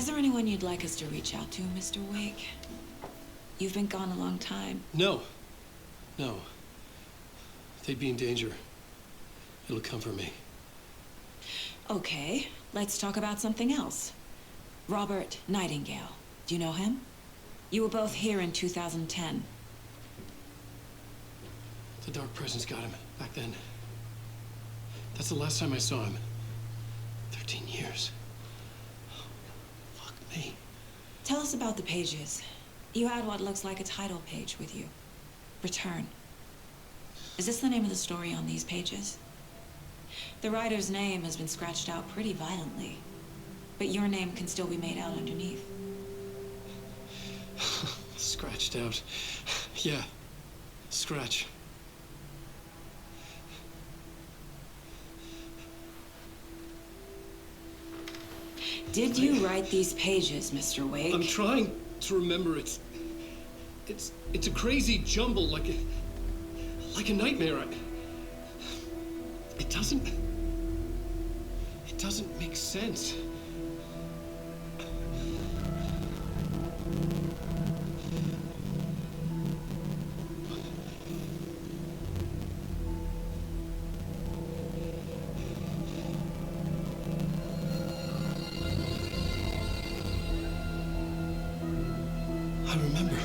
Is there anyone you'd like us to reach out to, Mr. Wake? You've been gone a long time. No. No. If they'd be in danger, it'll come for me. Okay, let's talk about something else. Robert Nightingale. Do you know him? You were both here in 2010. The Dark Presence got him back then. That's the last time I saw him. 13 years. Oh, fuck me. Tell us about the pages. You had what looks like a title page with you. Return. Is this the name of the story on these pages? The writer's name has been scratched out pretty violently, but your name can still be made out underneath. Scratched out. Yeah. Scratch. Did you write these pages, Mr. Wake? I'm trying to remember. It's a crazy jumble, like a nightmare. It doesn't make sense. I remember.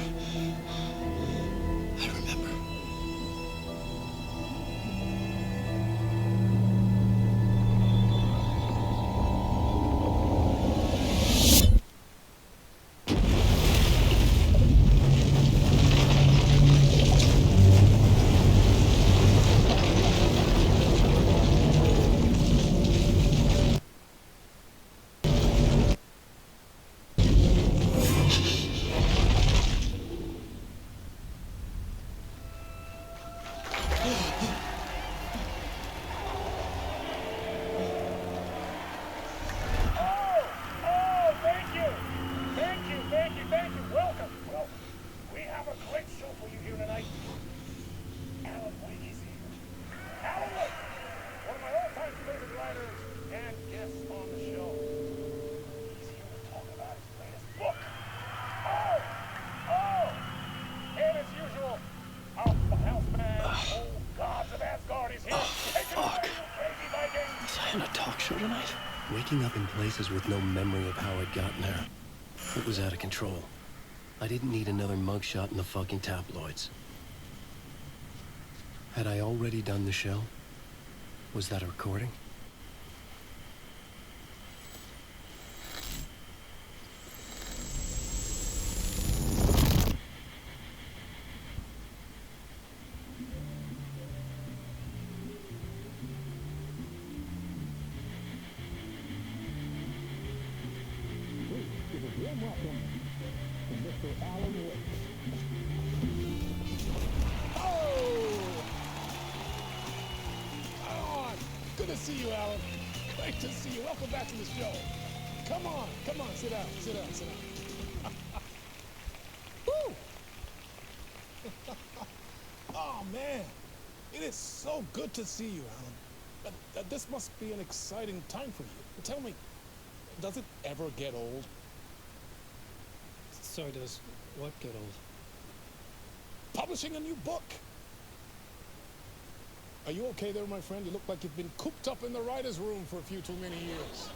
Waking up in places with no memory of how I'd gotten there. It was out of control. I didn't need another mugshot in the fucking tabloids. Had I already done the show? Was that a recording? Good to see you, Alan. Great to see you. Welcome back to the show. Come on, sit down. Woo! Oh, man. It is so good to see you, Alan. This must be an exciting time for you. Tell me, does it ever get old? Sorry, does what get old? Publishing a new book. Are you okay there, my friend? You look like you've been cooped up in the writer's room for a few too many years.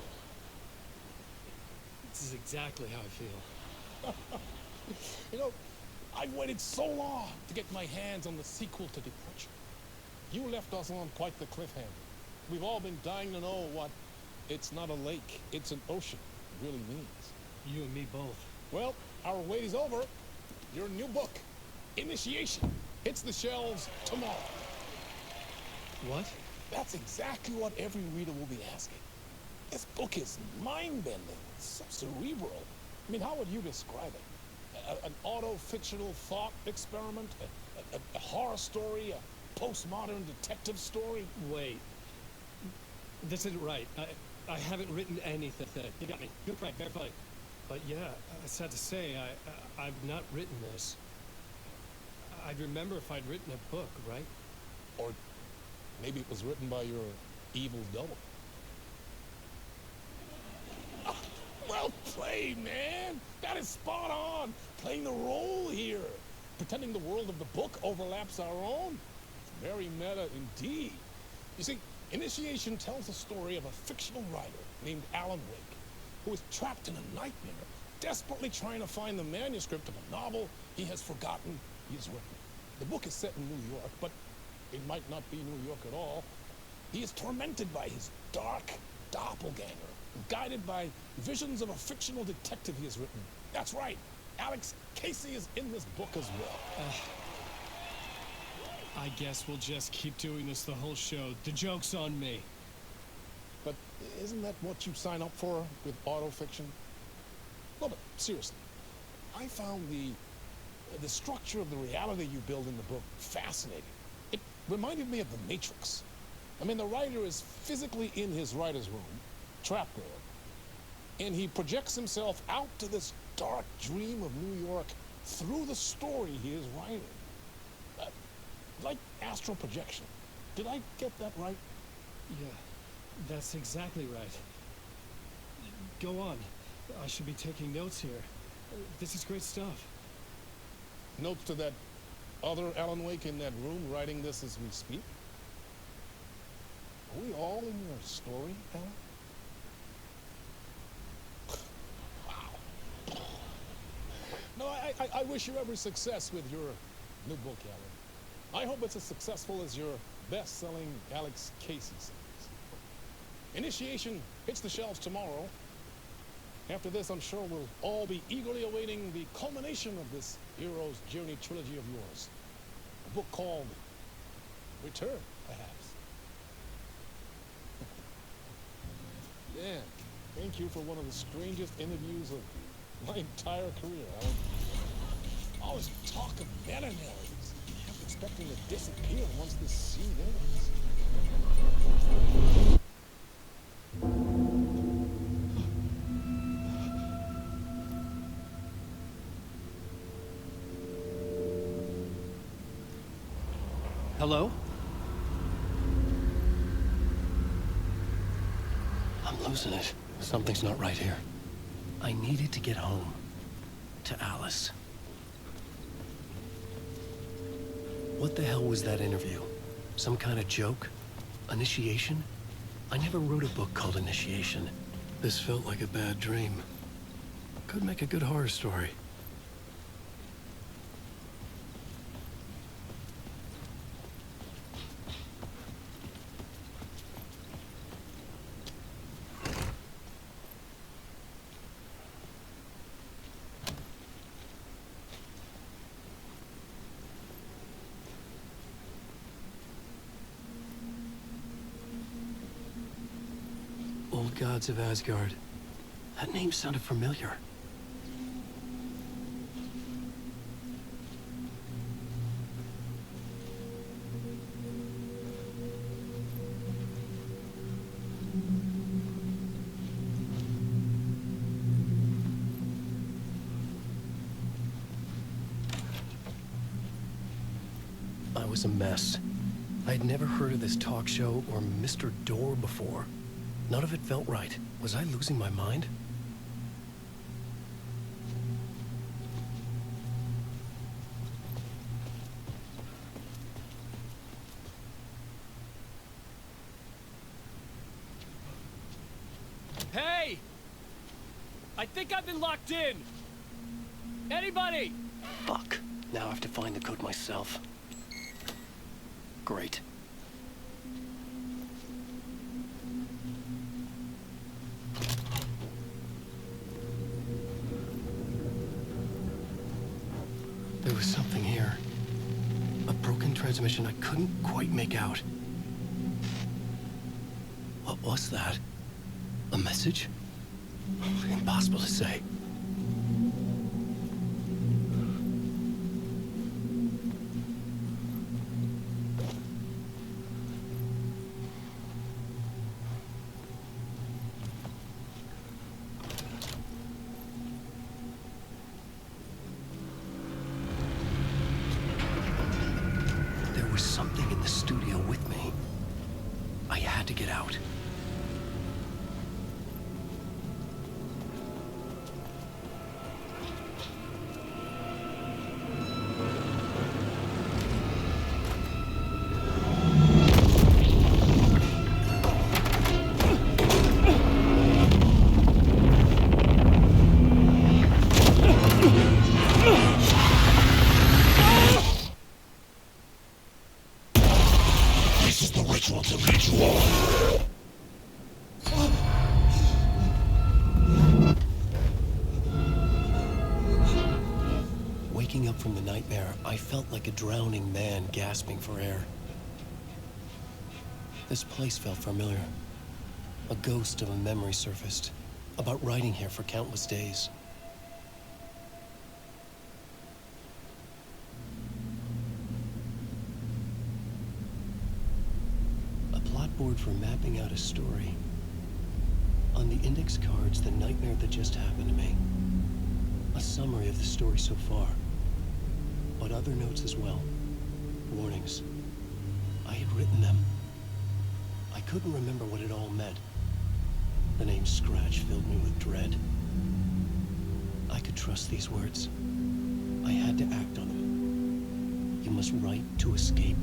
This is exactly how I feel. You know, I've waited so long to get my hands on the sequel to Departure. You left us on quite the cliffhanger. We've all been dying to know what "it's not a lake, it's an ocean" really means. You and me both. Well, our wait is over. Your new book, Initiation, hits the shelves tomorrow. What? That's exactly what every reader will be asking. This book is mind-bending, so cerebral. I mean, how would you describe it? An auto-fictional thought experiment? A horror story? A postmodern detective story? Wait. This isn't right. I haven't written anything. You got me. Good, right, very funny. But yeah, it's sad to say, I've not written this. I'd remember if I'd written a book, right? Or maybe it was written by your evil double. Well play, man. That is spot on. Playing the role here. Pretending the world of the book overlaps our own. It's very meta indeed. You see, Initiation tells the story of a fictional writer named Alan Wake, who is trapped in a nightmare, desperately trying to find the manuscript of a novel he has forgotten he has written. The book is set in New York, but it might not be New York at all. He is tormented by his dark doppelganger, guided by visions of a fictional detective he has written. That's right, Alex Casey is in this book as well. I guess we'll just keep doing this the whole show. The joke's on me. But isn't that what you sign up for with autofiction? No, but seriously, I found the structure of the reality you build in the book fascinating. It reminded me of The Matrix. I mean, the writer is physically in his writer's room, trapped there, and he projects himself out to this dark dream of New York through the story he is writing. Like astral projection. Did I get that right? Yeah, that's exactly right. Go on. I should be taking notes here. This is great stuff. Notes to that other Alan Wake in that room writing this as we speak? Are we all in your story, Alan? Wow. No, I wish you every success with your new book, Alan. I hope it's as successful as your best-selling Alex Casey series. Initiation hits the shelves tomorrow. After this, I'm sure we'll all be eagerly awaiting the culmination of this hero's journey trilogy of yours. A book called Return, perhaps. Yeah, thank you for one of the strangest interviews of my entire career, Alan. Always talk of meta-narratives. Expecting to disappear once this scene ends. Hello? I'm losing it. Something's not right here. I needed to get home. To Alice. What the hell was that interview? Some kind of joke? Initiation? I never wrote a book called Initiation. This felt like a bad dream. Could make a good horror story. Old Gods of Asgard. That name sounded familiar. I was a mess. I'd never heard of this talk show or Mr. Door before. None of it felt right. Was I losing my mind? Hey! I think I've been locked in! Anybody? Fuck. Now I have to find the code myself. Great. There was something here. A broken transmission I couldn't quite make out. What was that? A message? Impossible to say. Something in the studio with me. I had to get out. from the nightmare, I felt like a drowning man gasping for air. This place felt familiar. A ghost of a memory surfaced, about riding here for countless days. A plot board for mapping out a story. On the index cards, the nightmare that just happened to me. A summary of the story so far. But other notes as well. Warnings. I had written them. I couldn't remember what it all meant. The name Scratch filled me with dread. I could trust these words. I had to act on them. You must write to escape.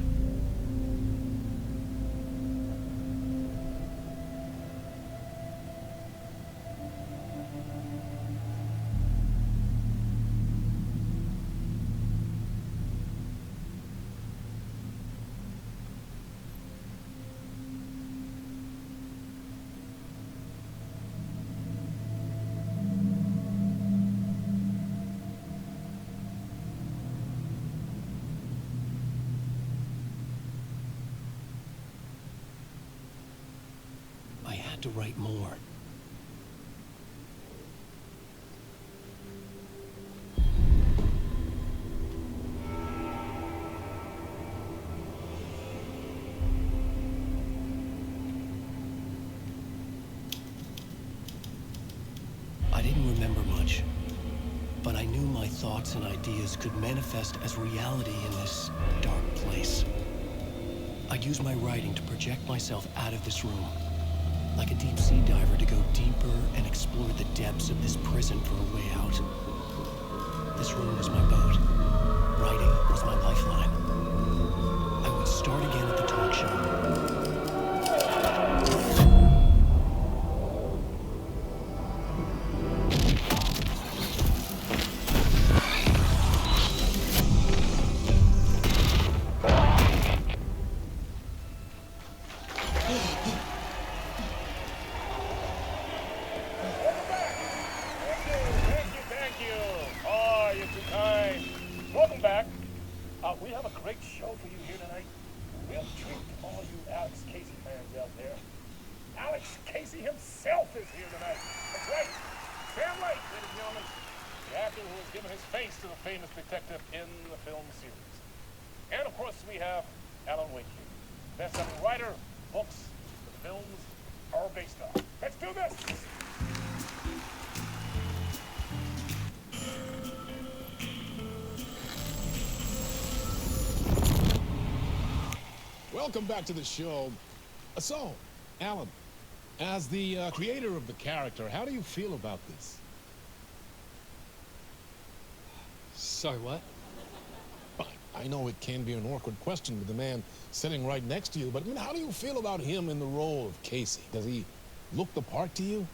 I had to write more. I didn't remember much, but I knew my thoughts and ideas could manifest as reality in this dark place. I'd use my writing to project myself out of this room. Like a deep sea diver to go deeper and explore the depths of this prison for a way out. This room was my boat. Writing was my lifeline. I would start again at the talk show. Welcome back. We have a great show for you here tonight. A real treat to all you Alex Casey fans out there. Alex Casey himself is here tonight. That's right. Sam Wright, ladies and gentlemen. The actor who has given his face to the famous detective in the film series. And of course we have Alan Wake here. Best-selling writer, books, the films are based on. Let's do this! Welcome back to the show. So, Alan, as the creator of the character, how do you feel about this? Sorry, what? I know it can be an awkward question with the man sitting right next to you, but I mean, how do you feel about him in the role of Casey? Does he look the part to you?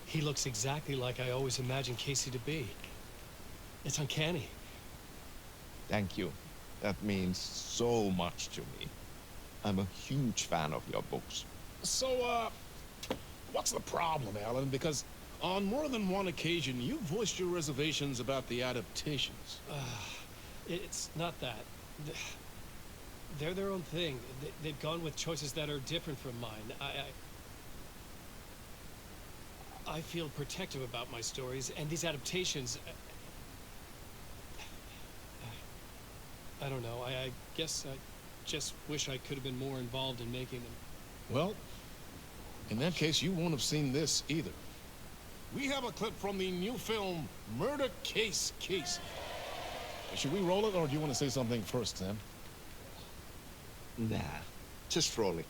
He looks exactly like I always imagined Casey to be. It's uncanny. Thank you. That means so much to me. I'm a huge fan of your books. So, what's the problem, Alan? Because on more than one occasion, you voiced your reservations about the adaptations. It's not that. They're their own thing. They've gone with choices that are different from mine. I feel protective about my stories, and these adaptations... I don't know. I guess I just wish I could have been more involved in making them. Well, in that case, you won't have seen this either. We have a clip from the new film, Murder Case Casey. Should we roll it, or do you want to say something first, Sam? Nah, just roll it.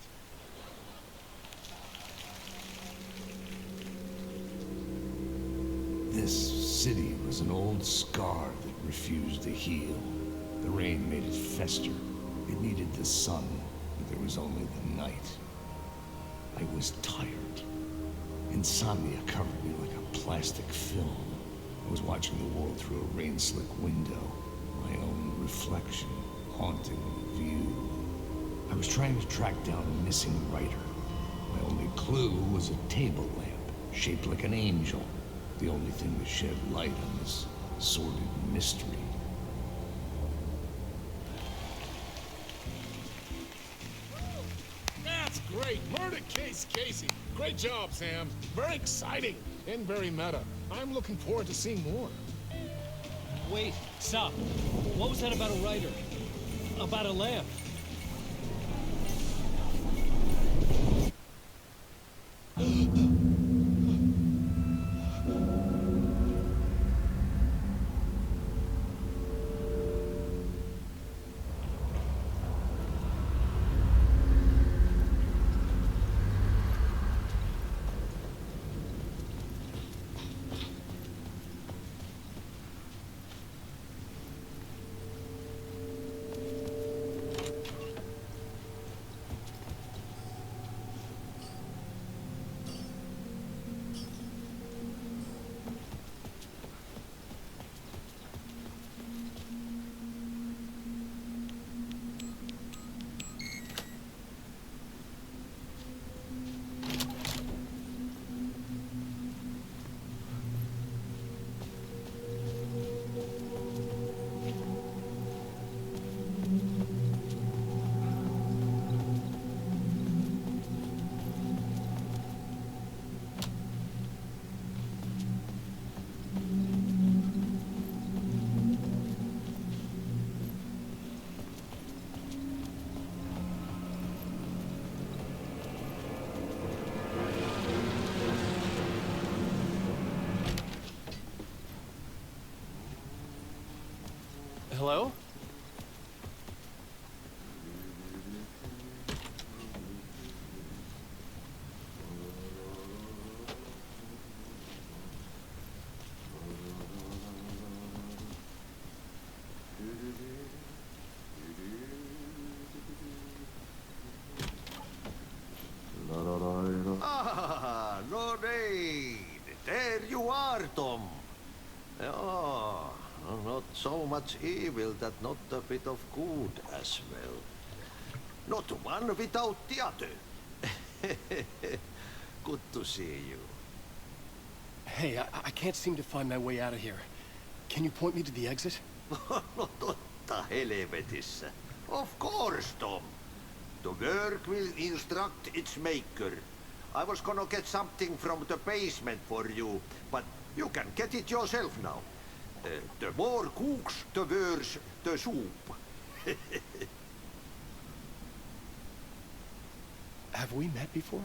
This city was an old scar that refused to heal. The rain made it fester. It needed the sun, but there was only the night. I was tired. Insomnia covered me like a plastic film. I was watching the world through a rain-slick window. My own reflection haunting the view. I was trying to track down a missing writer. My only clue was a table lamp, shaped like an angel. The only thing to shed light on this sordid mystery. That's great. Murder case, Casey. Great job, Sam. Very exciting and very meta. I'm looking forward to seeing more. Wait, stop. What was that about a writer? About a lamp? Hello? Ah, no rain. There you are, Tom. Oh, not so much evil that not a bit of good as well. Not one without the other. Good to see you. Hey, I can't seem to find my way out of here. Can you point me to the exit? No totta helvetissä. Of course, Tom. The work will instruct its maker. I was gonna get something from the basement for you, but you can get it yourself now. The more cooks, the worse the soup. Have we met before?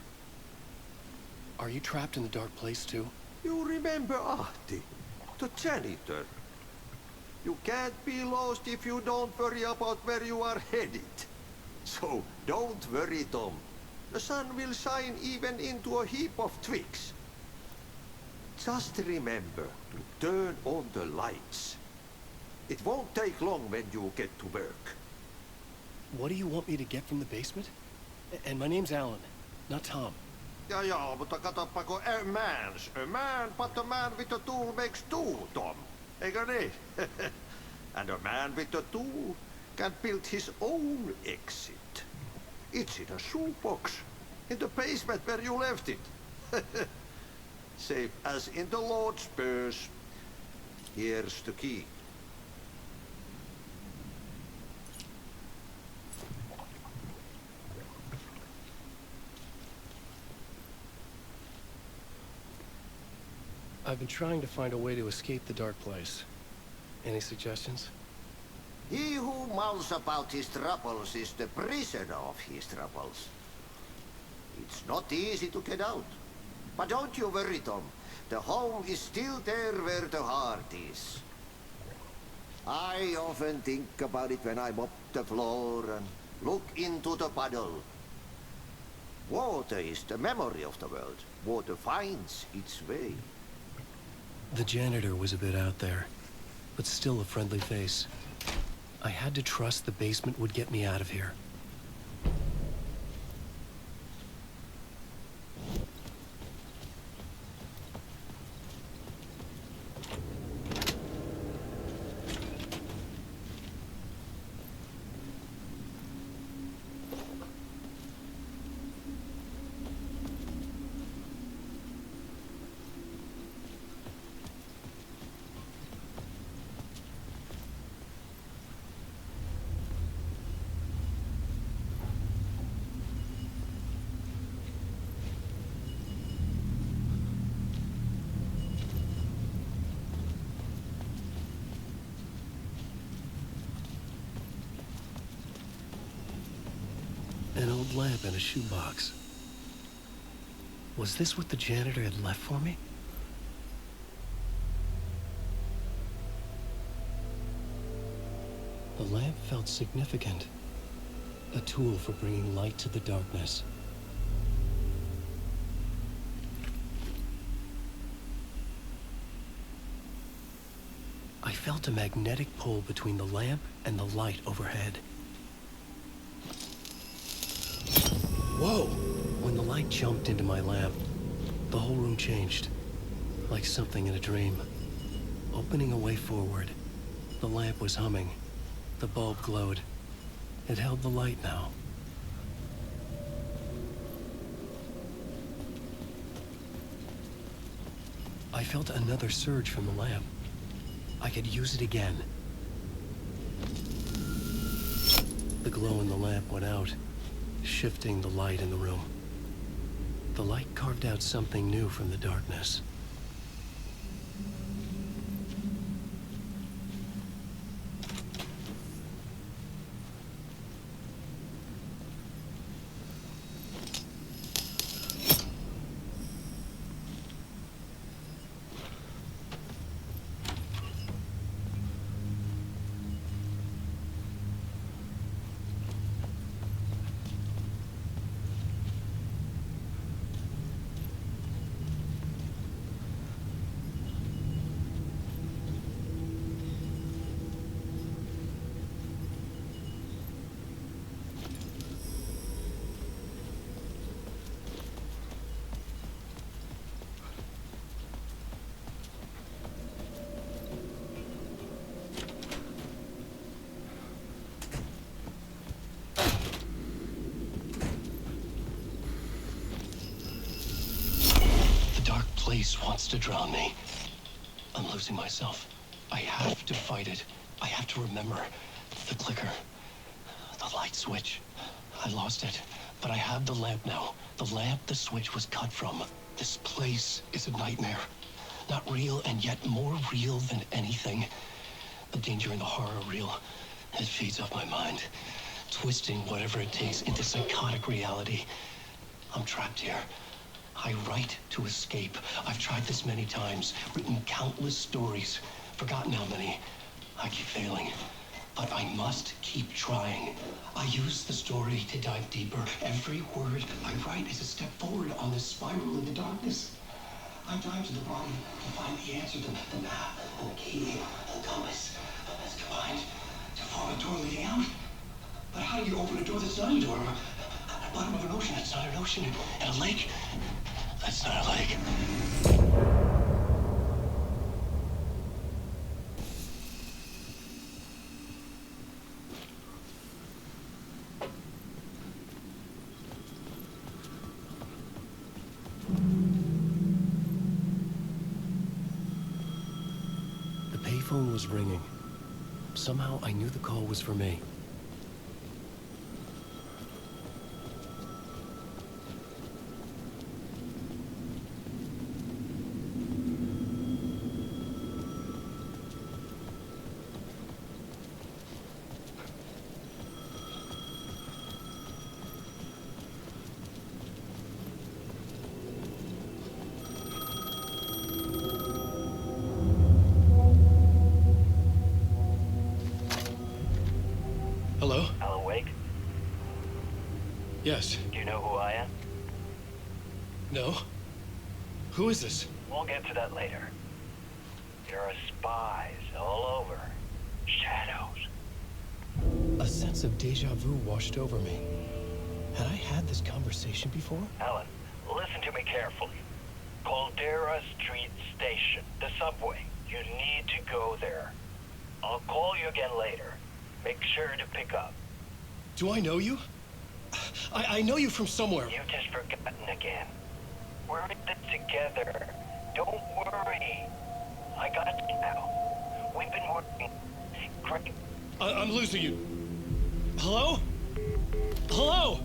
Are you trapped in the dark place too? You remember Ahti, the janitor. You can't be lost if you don't worry about where you are headed. So don't worry, Tom. The sun will shine even into a heap of twigs. Just remember to turn on the lights. It won't take long when you get to work. What do you want me to get from the basement? And my name's Alan, not Tom. Ja, mutta katsoppa a man, but a man with a tool makes two, Tom. Eikö niin? And a man with a tool can build his own exit. It's in a shoebox, in the basement where you left it. Safe as in the Lord's purse. Here's the key. I've been trying to find a way to escape the dark place. Any suggestions? He who mulls about his troubles is the prisoner of his troubles. It's not easy to get out. But don't you worry, Tom. The home is still there where the heart is. I often think about it when I mop the floor and look into the puddle. Water is the memory of the world. Water finds its way. The janitor was a bit out there, but still a friendly face. I had to trust the basement would get me out of here. An old lamp in a shoebox. Was this what the janitor had left for me? The lamp felt significant. A tool for bringing light to the darkness. I felt a magnetic pull between the lamp and the light overhead. Whoa! When the light jumped into my lamp, the whole room changed, like something in a dream. Opening a way forward, the lamp was humming. The bulb glowed. It held the light now. I felt another surge from the lamp. I could use it again. The glow in the lamp went out, shifting the light in the room. The light carved out something new from the darkness. Place wants to drown me. I'm losing myself. I have to fight it. I have to remember. The clicker. The light switch. I lost it. But I have the lamp now. The lamp the switch was cut from. This place is a nightmare. Not real, and yet more real than anything. The danger and the horror are real. It feeds off my mind. Twisting whatever it takes into psychotic reality. I'm trapped here. I write to escape. I've tried this many times, written countless stories, forgotten how many. I keep failing, but I must keep trying. I use the story to dive deeper. Every word I write is a step forward on this spiral in the darkness. I dive to the bottom to find the answer, the map, and the key, the compass. It's combined to form a door leading out. But how do you open a door that's not a door? At the bottom of an ocean, that's not an ocean. And a lake, that's not a lake. The payphone was ringing. Somehow I knew the call was for me. Hello? Alan Wake? Yes. Do you know who I am? No? Who is this? We'll get to that later. There are spies all over. Shadows. A sense of deja vu washed over me. Had I had this conversation before? Alan, listen to me carefully. Caldera Street Station, the subway. You need to go there. I'll call you again later. Make sure to pick up. Do I know you? I know you from somewhere. You've just forgotten again. We're in it together. Don't worry. I got you now. We've been working great. I'm losing you. Hello? Hello?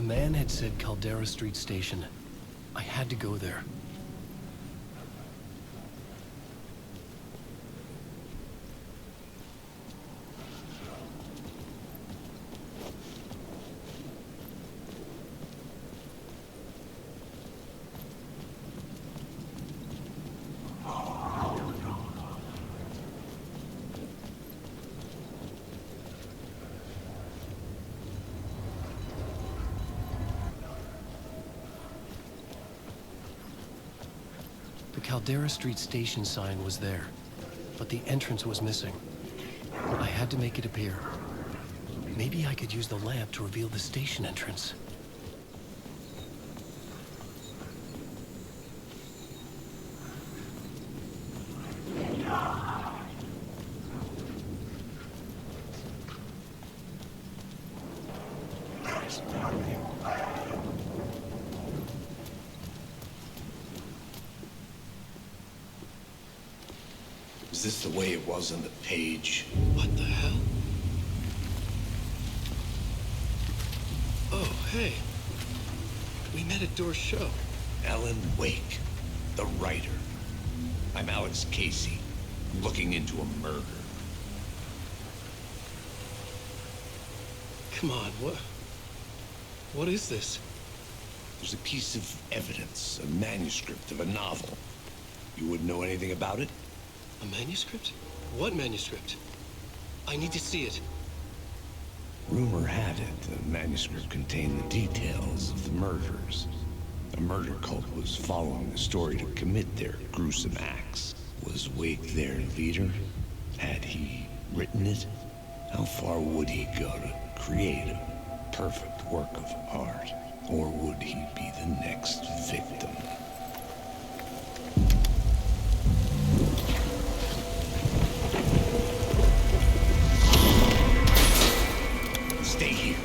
man had said Caldera Street Station. I had to go there. The Caldera Street Station sign was there, but the entrance was missing. I had to make it appear. Maybe I could use the lamp to reveal the station entrance. Is this the way it was on the page? What the hell? Oh, hey. We met at Door's show. Alan Wake, the writer. I'm Alex Casey, looking into a murder. Come on, what is this? There's a piece of evidence, a manuscript of a novel. You wouldn't know anything about it? A manuscript? What manuscript? I need to see it. Rumor had it the manuscript contained the details of the murders. A murder cult was following the story to commit their gruesome acts. Was Wake their leader? Had he written it? How far would he go to create a perfect work of art? Or would he be the next victim? Stay here.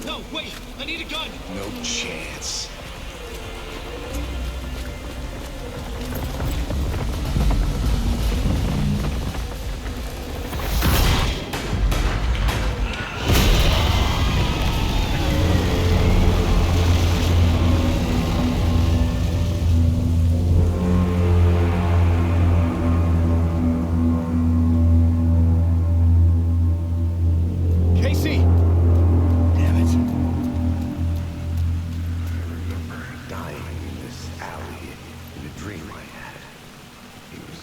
No, wait! I need a gun! No chance. Casey! Damn it. I remember dying in this alley in a dream I had. He was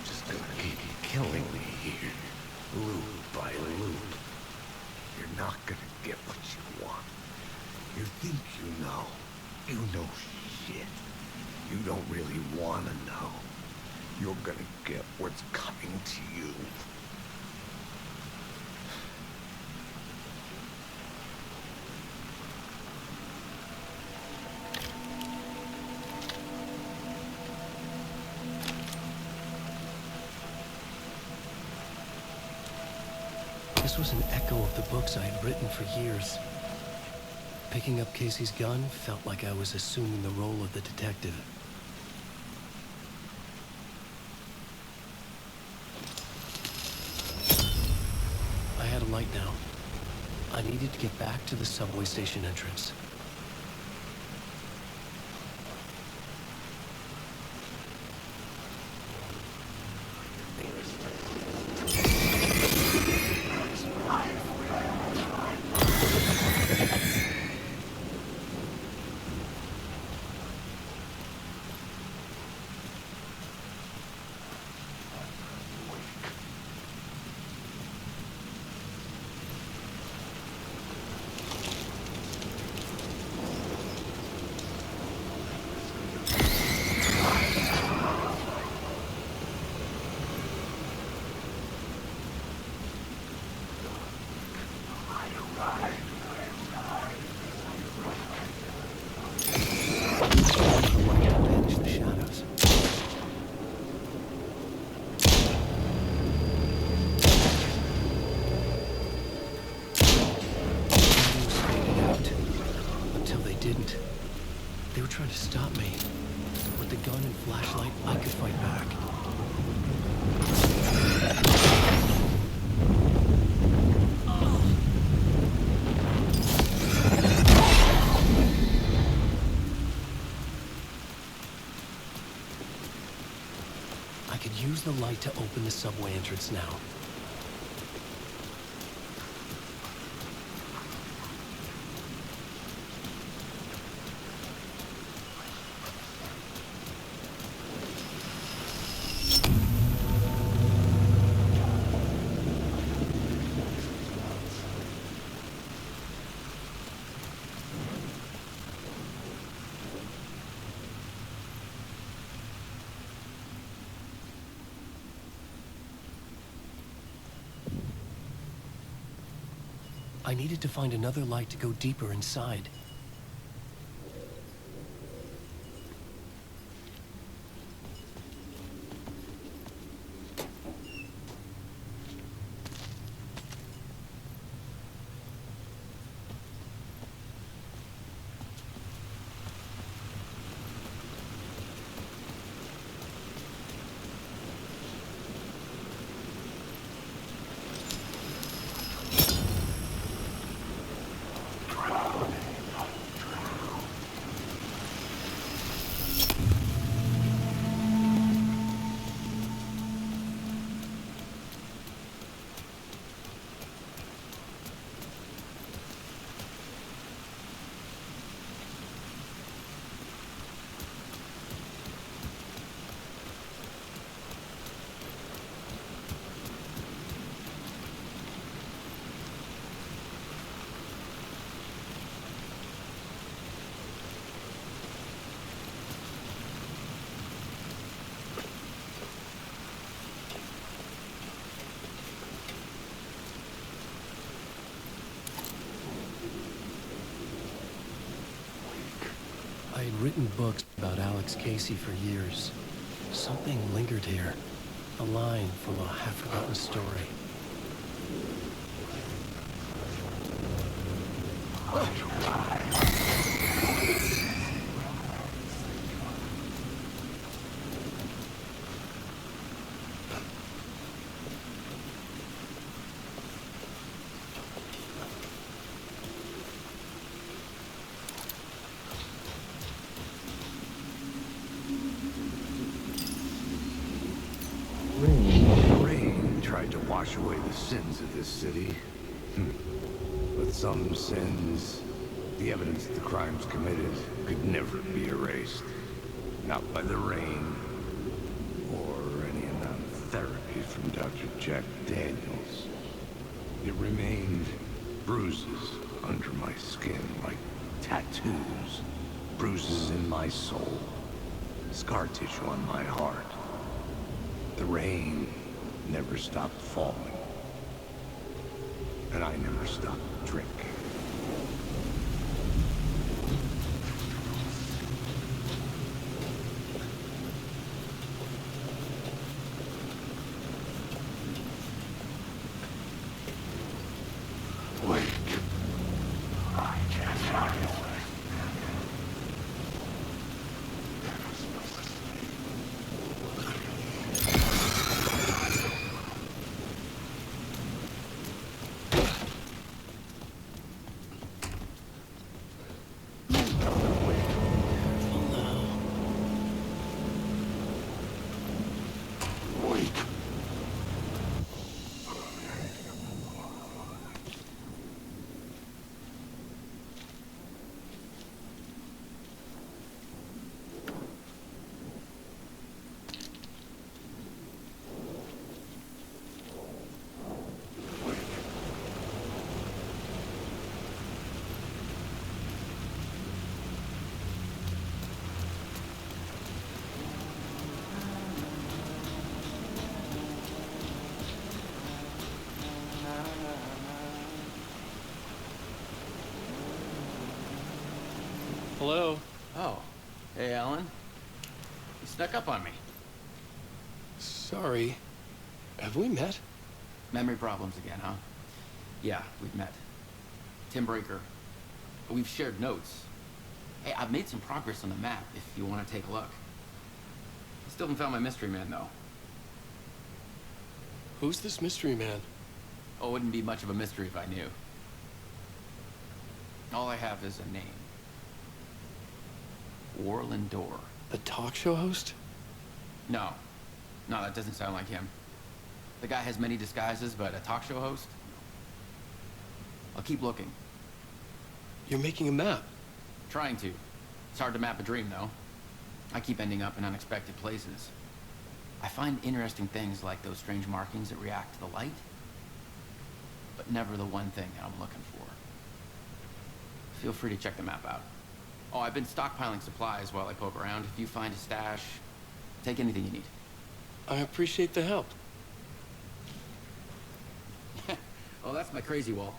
just gonna keep killing me here, loop by loop. You're not gonna get what you want. You think you know. You know shit. You don't really wanna know. You're gonna get what's coming to you. This was an echo of the books I had written for years. Picking up Casey's gun felt like I was assuming the role of the detective. I had a light now. I needed to get back to the subway station entrance. Use the light to open the subway entrance now. I needed to find another light to go deeper inside. I had written books about Alex Casey for years. Something lingered here. A line from a half-forgotten story. Rain tried to wash away the sins of this city. But some sins, the evidence of the crimes committed, could never be erased. Not by the rain, or any amount of therapy from Dr. Jack Daniels. It remained bruises under my skin, like tattoos. Bruises in my soul. Scar tissue on my heart. The rain never stopped falling. And I never stopped drinking. Wait. I can't find it. Hello? Oh. Hey, Alan. You snuck up on me. Sorry. Have we met? Memory problems again, huh? Yeah, we've met. Tim Breaker. We've shared notes. Hey, I've made some progress on the map if you want to take a look. Still haven't found my mystery man, though. Who's this mystery man? Oh, it wouldn't be much of a mystery if I knew. All I have is a name. Warland Door. The talk show host? No, No, that doesn't sound like him. The guy has many disguises, but a talk show host? I'll keep looking. You're making a map. Trying to. It's hard to map a dream, though. I keep ending up in unexpected places. I find interesting things like those strange markings that react to the light, but never the one thing that I'm looking for. Feel free to check the map out. Oh, I've been stockpiling supplies while I poke around. If you find a stash, take anything you need. I appreciate the help. Oh, that's my crazy wall.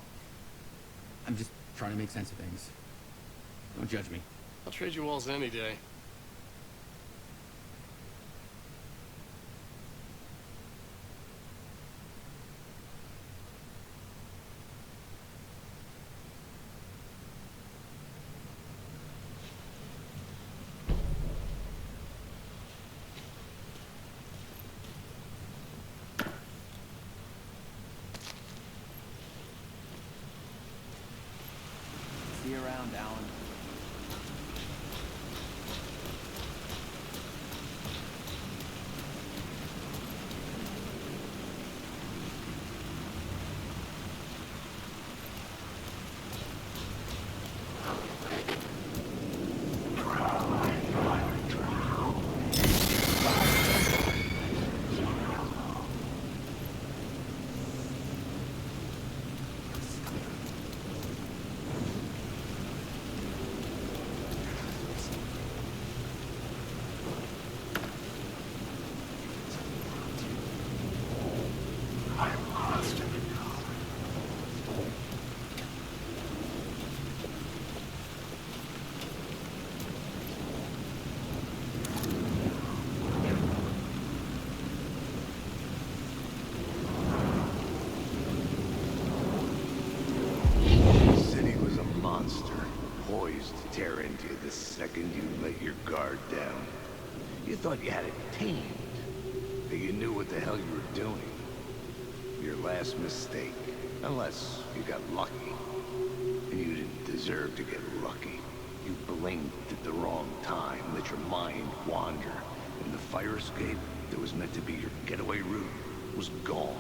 I'm just trying to make sense of things. Don't judge me. I'll trade you walls any day. See you around, Alan. Tear into you the second you let your guard down. You thought you had it tamed, that you knew what the hell you were doing. Your last mistake, unless you got lucky. And you didn't deserve to get lucky. You blinked at the wrong time, let your mind wander, and the fire escape that was meant to be your getaway route was gone,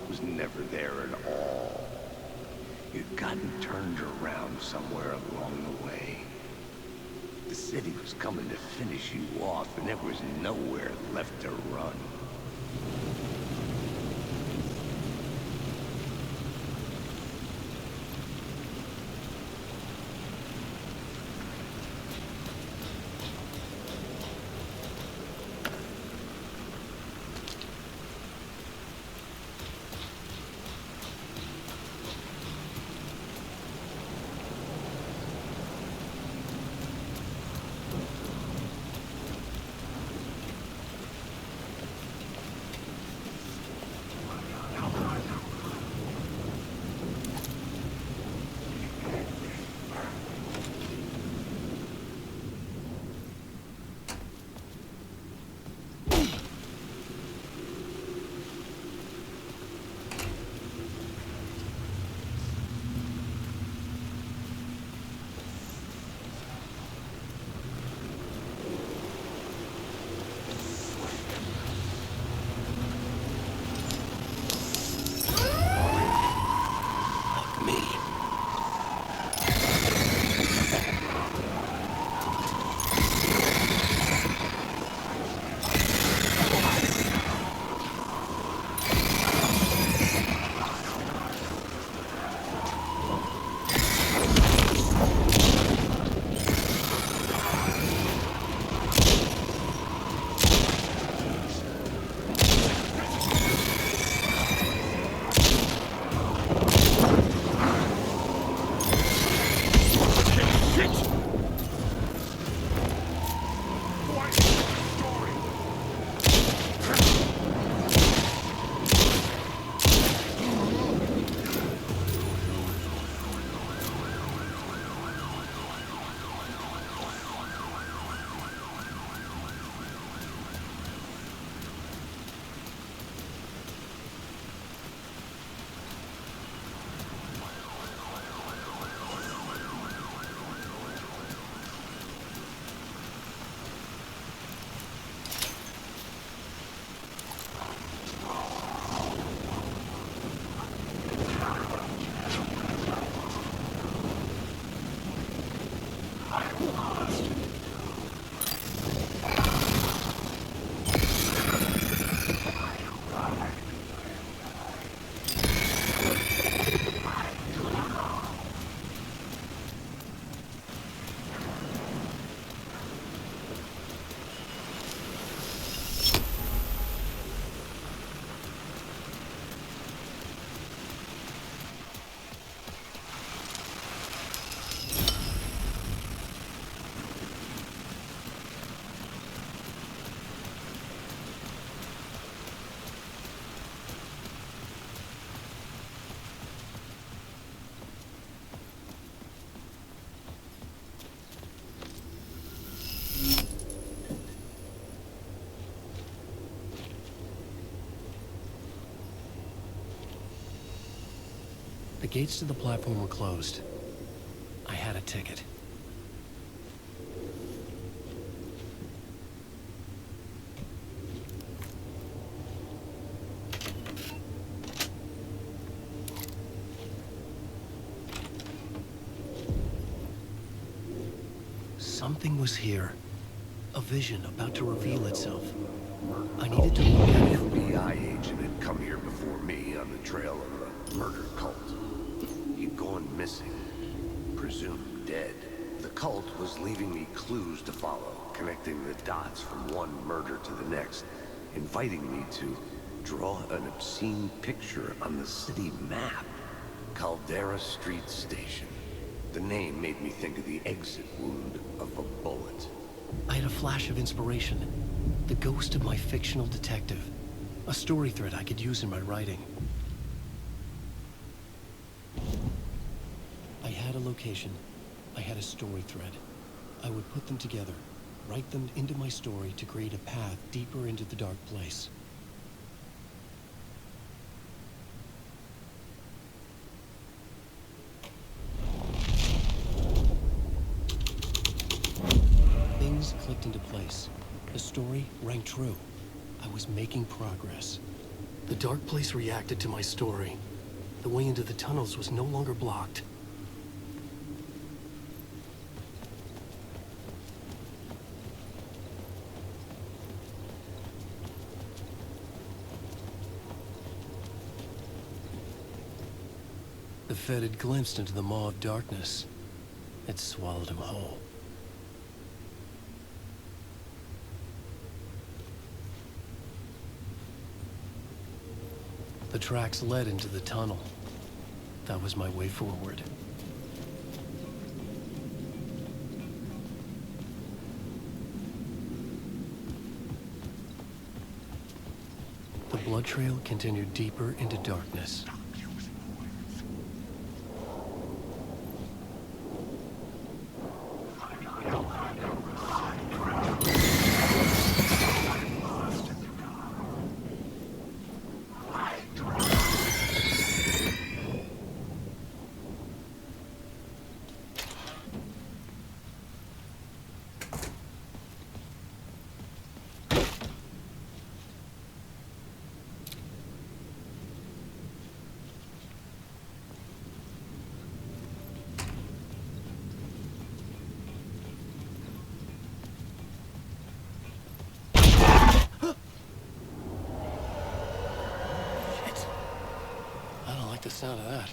was never there at all. You'd gotten turned around somewhere along the way. The city was coming to finish you off, and there was nowhere left to run. The gates to the platform were closed. I had a ticket. Something was here. A vision about to reveal itself. I needed to look at it. An FBI agent had come here before me on the trail of a murder cult. He'd gone missing, presumed dead. The cult was leaving me clues to follow, connecting the dots from one murder to the next, inviting me to draw an obscene picture on the city map. Caldera Street Station. The name made me think of the exit wound of a bullet. I had a flash of inspiration. The ghost of my fictional detective. A story thread I could use in my writing. I had a location. I had a story thread. I would put them together, write them into my story to create a path deeper into the dark place. Things clicked into place. The story rang true. I was making progress. The dark place reacted to my story. The way into the tunnels was no longer blocked. The Fed had glimpsed into the maw of darkness. It swallowed him whole. The tracks led into the tunnel. That was my way forward. The blood trail continued deeper into darkness. The sound of that.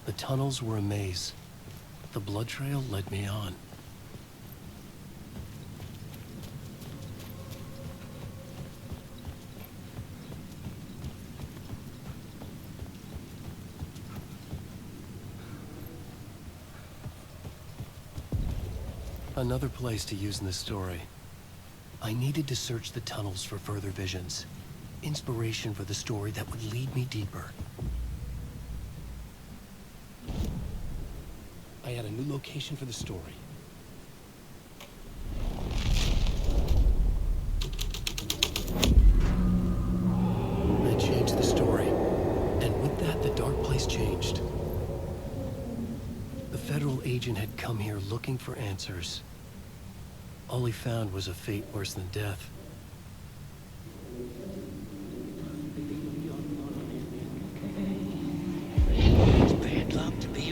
The tunnels were a maze. The blood trail led me on. Another place to use in the story. I needed to search the tunnels for further visions. Inspiration for the story that would lead me deeper. I had a new location for the story. I changed the story, and with that, the dark place changed. The federal agent had come here looking for answers. All he found was a fate worse than death. It's bad luck to be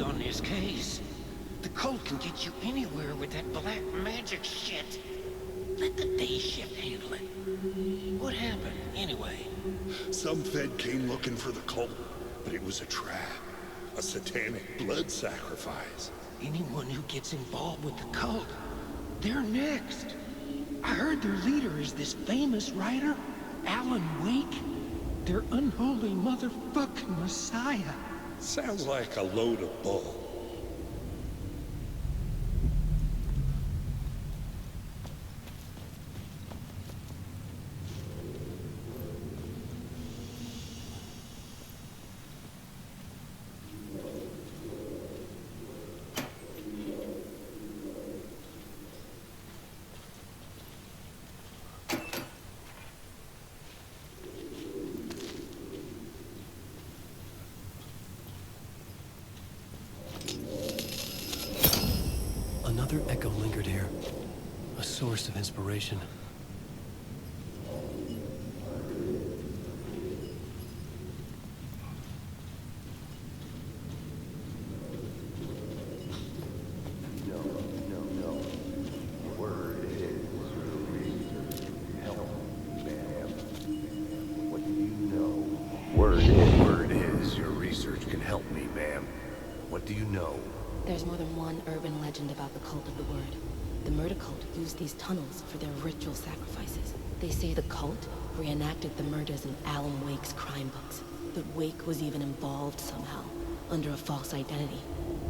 The cult can get you anywhere with that black magic shit. Let the day shift handle it. What happened, anyway? Some Fed came looking for the cult, but it was a trap. A satanic blood sacrifice. Anyone who gets involved with the cult, they're next. I heard their leader is this famous writer, Alan Wake. Their unholy motherfucking messiah. Sounds like a load of bull. Another echo lingered here. A source of inspiration. Word is, your research can help me, ma'am. What do you know? There's more than one urban legend about the Cult of the Word. The murder cult used these tunnels for their ritual sacrifices. They say the cult reenacted the murders in Alan Wake's crime books. But Wake was even involved somehow, under a false identity.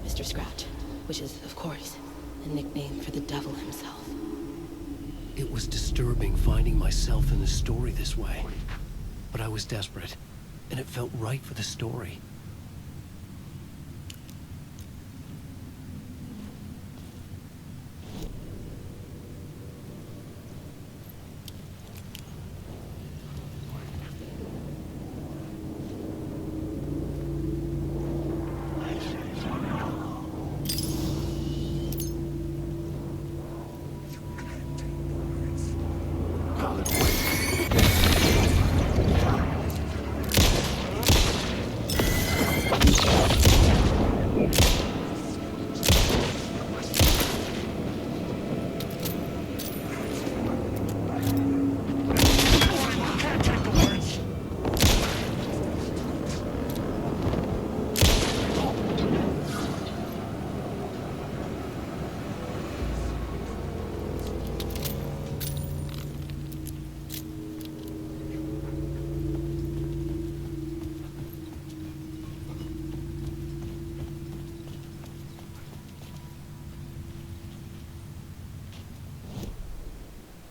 Mr. Scratch, which is, of course, a nickname for the devil himself. It was disturbing finding myself in the story this way. But I was desperate, and it felt right for the story.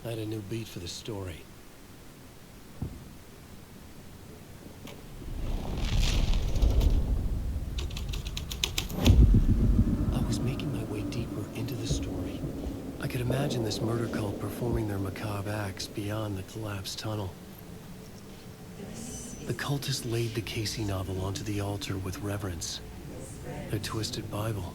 I had a new beat for the story. I was making my way deeper into the story. I could imagine this murder cult performing their macabre acts beyond the collapsed tunnel. The cultists laid the Casey novel onto the altar with reverence. Their twisted Bible.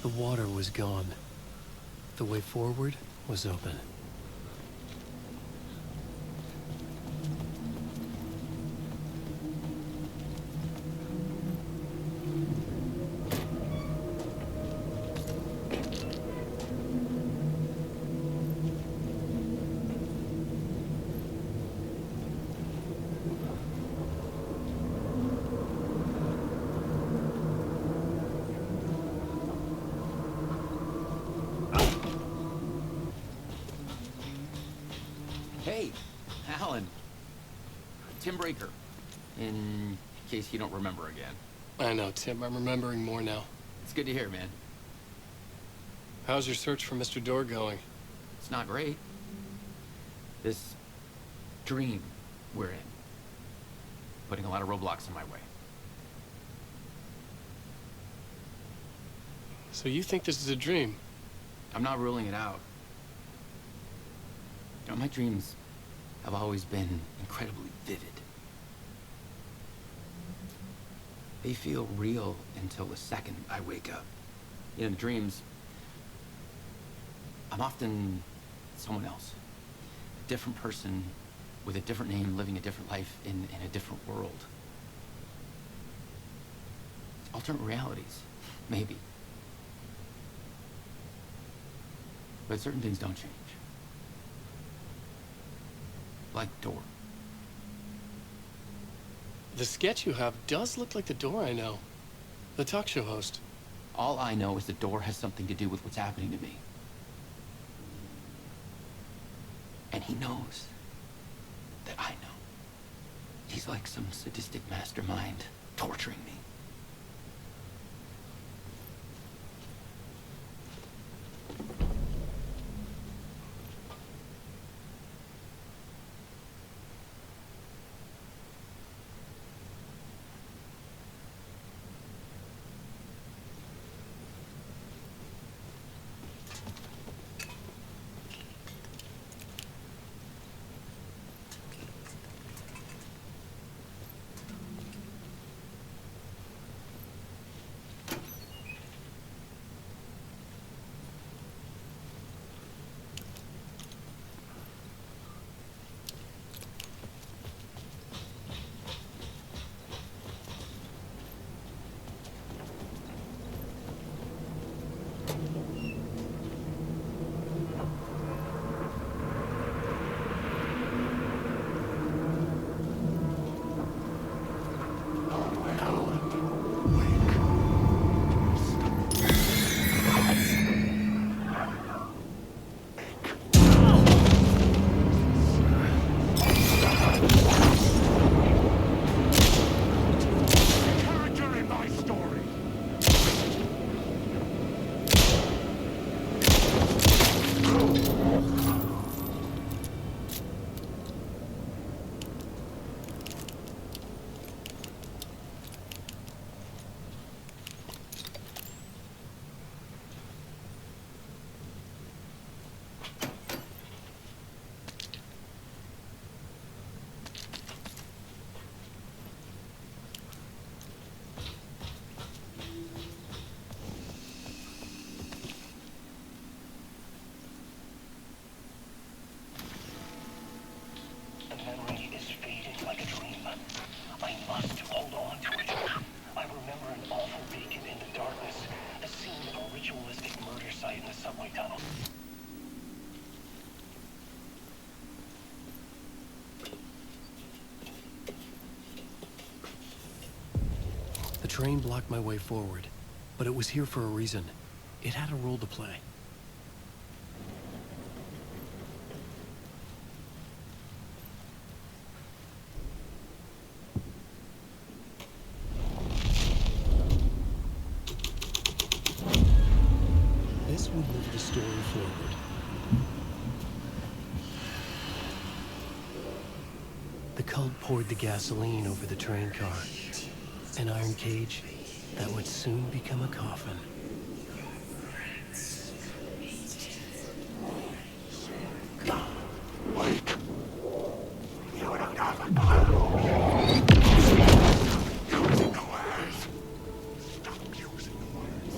The water was gone. The way forward was open. Hey, Alan. Tim Breaker. In case you don't remember again. I know, Tim. I'm remembering more now. It's good to hear, man. How's your search for Mr. Door going? It's not great. This dream we're in. Putting a lot of roadblocks in my way. So you think this is a dream? I'm not ruling it out. You know, my dreams have always been incredibly vivid. They feel real until the second I wake up. You know, in dreams, I'm often someone else. A different person with a different name, living a different life in a different world. Alternate realities, maybe. But certain things don't change. Like door. The sketch you have does look like the door I know. The talk show host. All I know is the door has something to do with what's happening to me. And he knows that I know. He's like some sadistic mastermind torturing me. The train blocked my way forward, but it was here for a reason. It had a role to play. This would move the story forward. The cult poured the gasoline over the train car. An iron cage that would soon become a coffin. Wait. You don't have a using the words. Stop using the words.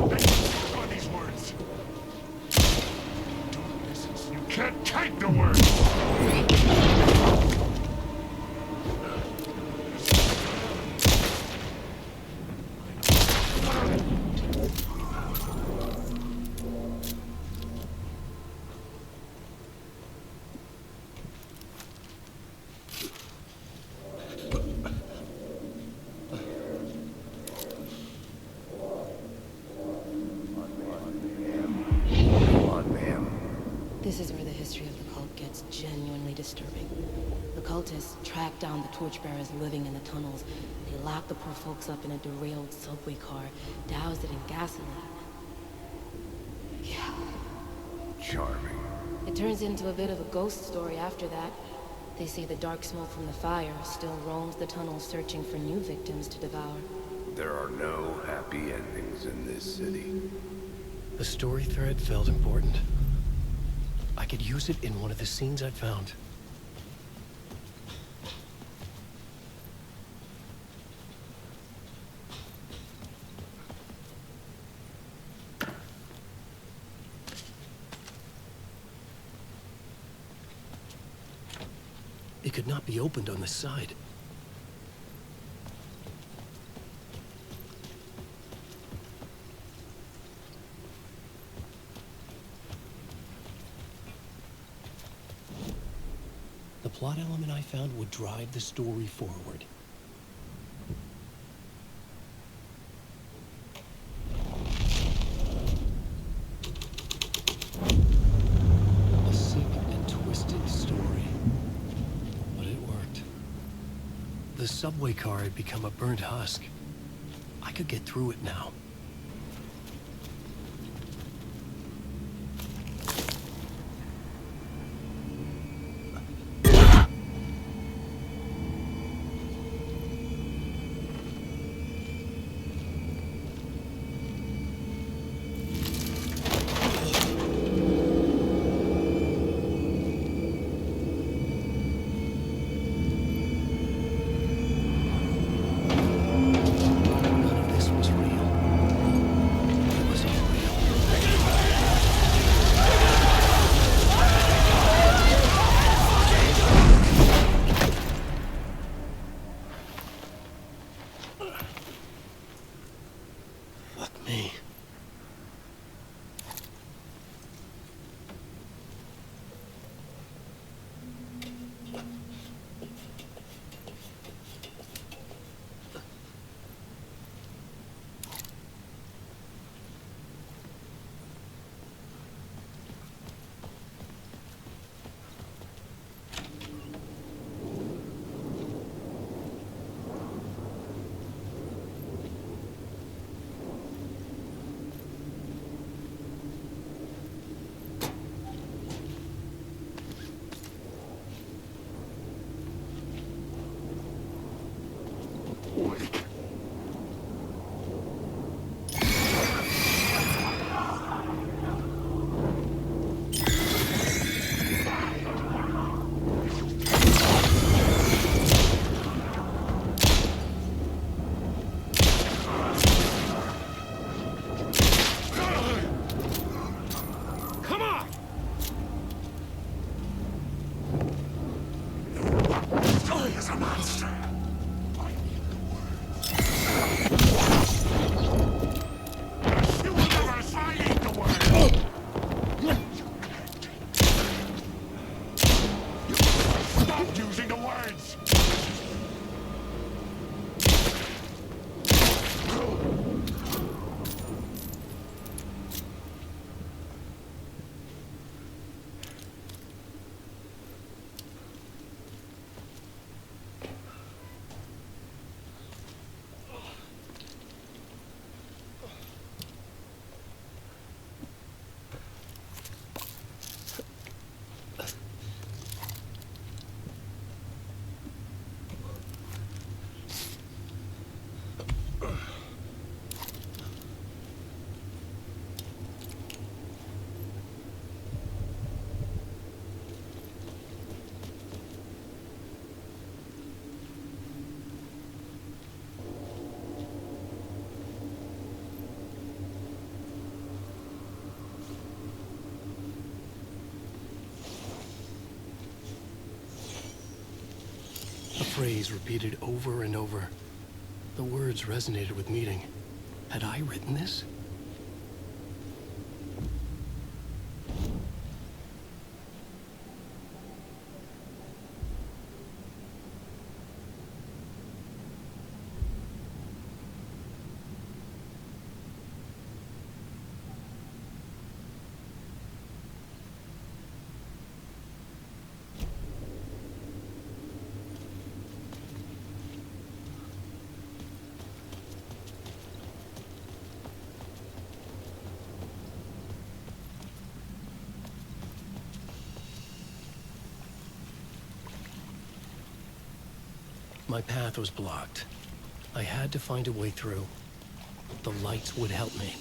Think on these words. Don't listen. You can't take the words. This is where the history of the cult gets genuinely disturbing. The cultists tracked down the torchbearers living in the tunnels. They locked the poor folks up in a derailed subway car, doused it in gasoline. Yeah. Charming. It turns into a bit of a ghost story after that. They say the dark smoke from the fire still roams the tunnels searching for new victims to devour. There are no happy endings in this city. The story thread felt important. I could use it in one of the scenes I'd found. It could not be opened on the side. The plot element I found would drive the story forward. A sick and twisted story. But it worked. The subway car had become a burnt husk. I could get through it now. A phrase repeated over and over. The words resonated with meaning. Had I written this? My path was blocked. I had to find a way through. The lights would help me.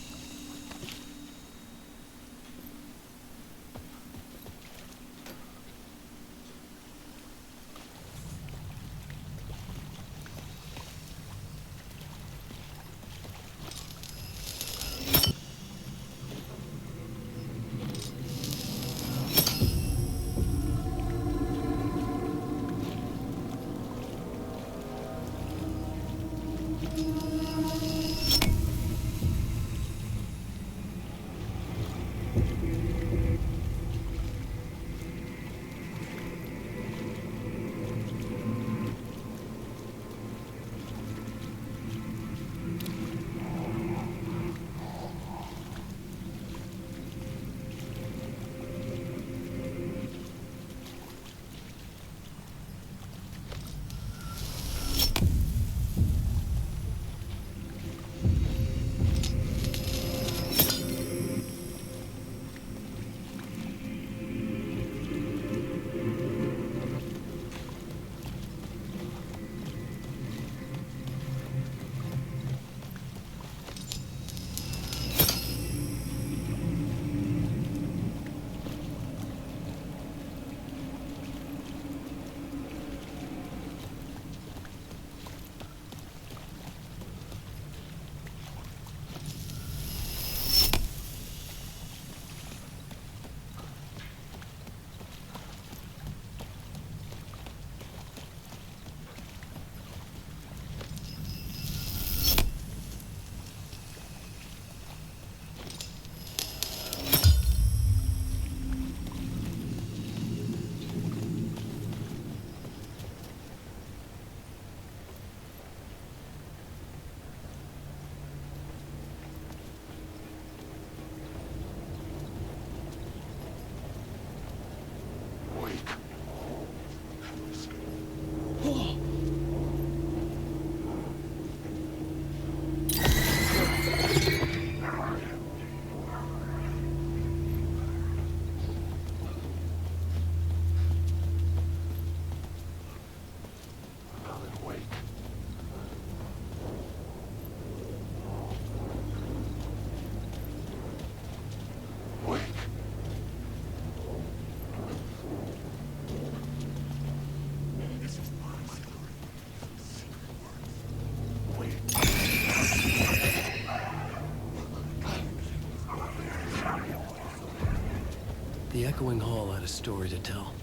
The echoing hall had a story to tell.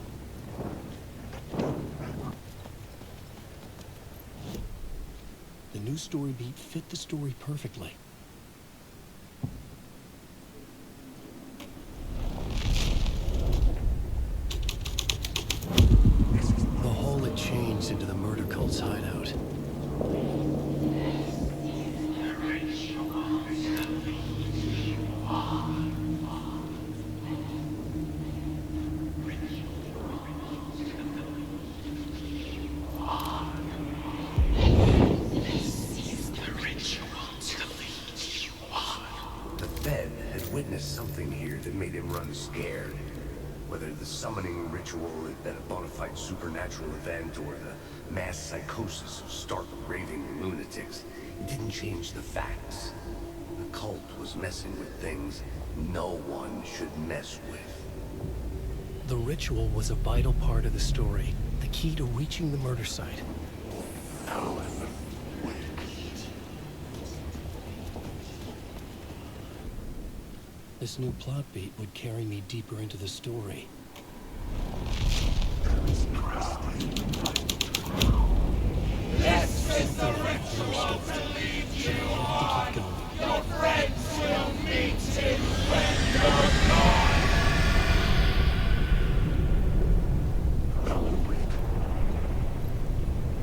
The new story beat fit the story perfectly. The hall had changed into the murder cult's hideout. Something here that made him run scared. Whether the summoning ritual had been a bona fide supernatural event or the mass psychosis of stark raving lunatics, it didn't change the facts. The cult was messing with things no one should mess with. The ritual was a vital part of the story, the key to reaching the murder site. This new plot beat would carry me deeper into the story.